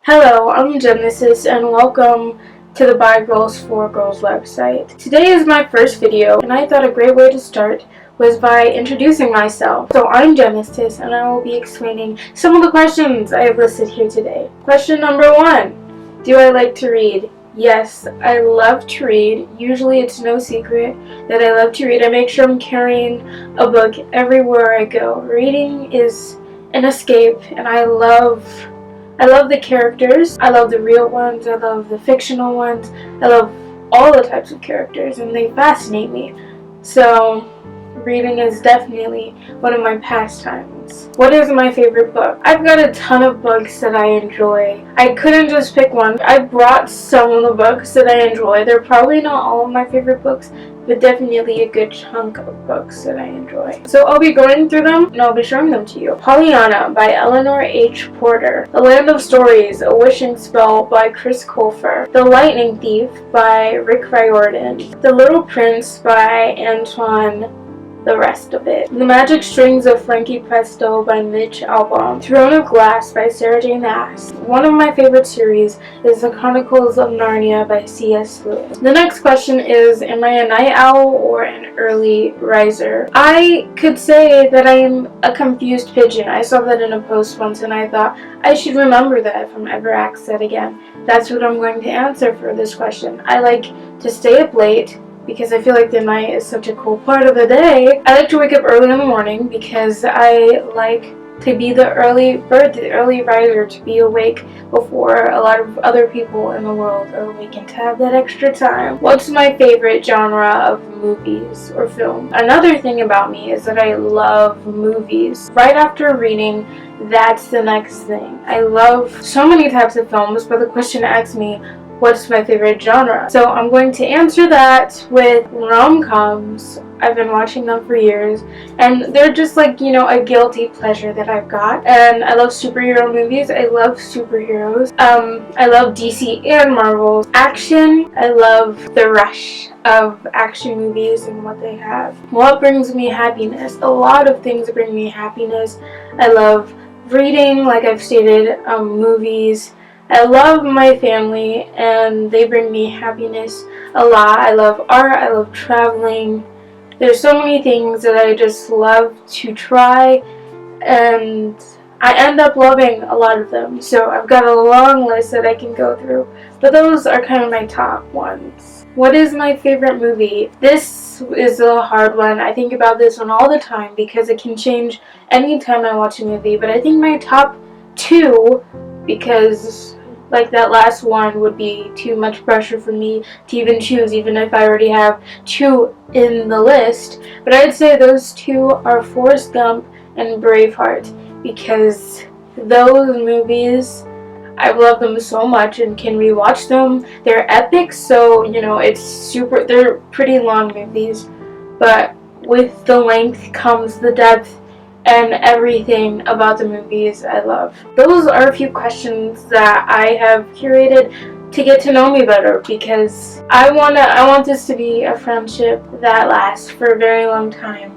Hello, I'm Genesis and welcome to the By Girls for Girls website. Today is my first video and I thought a great way to start was by introducing myself. So I'm Genesis and I will be explaining some of the questions I have listed here today. Question number 1. Do I like to read? Yes, I love to read. Usually it's no secret that I love to read. I make sure I'm carrying a book everywhere I go. Reading is an escape and I love the characters. I love the real ones. I love the fictional ones. I love all the types of characters and they fascinate me. So reading is definitely one of my pastimes. What is my favorite book? I've got a ton of books that I enjoy. I couldn't just pick one. I brought some of the books that I enjoy. They're probably not all of my favorite books, but definitely a good chunk of books that I enjoy. So I'll be going through them and I'll be showing them to you. Pollyanna by Eleanor H. Porter. The Land of Stories, A Wishing Spell by Chris Colfer. The Lightning Thief by Rick Riordan. The Little Prince by Antoine the rest of it. The Magic Strings of Frankie Presto by Mitch Albom. Throne of Glass by Sarah J. Maas. One of my favorite series is The Chronicles of Narnia by C.S. Lewis. The next question is, am I a night owl or an early riser? I could say that I am a confused pigeon. I saw that in a post once and I thought I should remember that if I'm ever asked that again. That's what I'm going to answer for this question. I like to stay up late because I feel like the night is such a cool part of the day. I like to wake up early in the morning because I like to be the early bird, the early riser, to be awake before a lot of other people in the world are awake and to have that extra time. What's my favorite genre of movies or film? Another thing about me is that I love movies. Right after reading, that's the next thing. I love so many types of films, but the question asks me, what's my favorite genre? So I'm going to answer that with rom-coms. I've been watching them for years and they're just like, a guilty pleasure that I've got. And I love superhero movies. I love superheroes. I love DC and Marvel. Action, I love the rush of action movies and what they have. What brings me happiness? A lot of things bring me happiness. I love reading, like I've stated, movies. I love my family and they bring me happiness a lot. I love art, I love traveling. There's so many things that I just love to try and I end up loving a lot of them. So I've got a long list that I can go through, but those are kind of my top ones. What is my favorite movie? This is a hard one. I think about this one all the time because it can change anytime I watch a movie, but I think my top 2, because like that last one would be too much pressure for me to even choose, even if I already have 2 in the list. But I'd say those 2 are Forrest Gump and Braveheart, because those movies, I've loved them so much and can rewatch them. They're epic, so they're pretty long movies, but with the length comes the depth and everything about the movies I love. Those are a few questions that I have curated to get to know me better, because I want this to be a friendship that lasts for a very long time.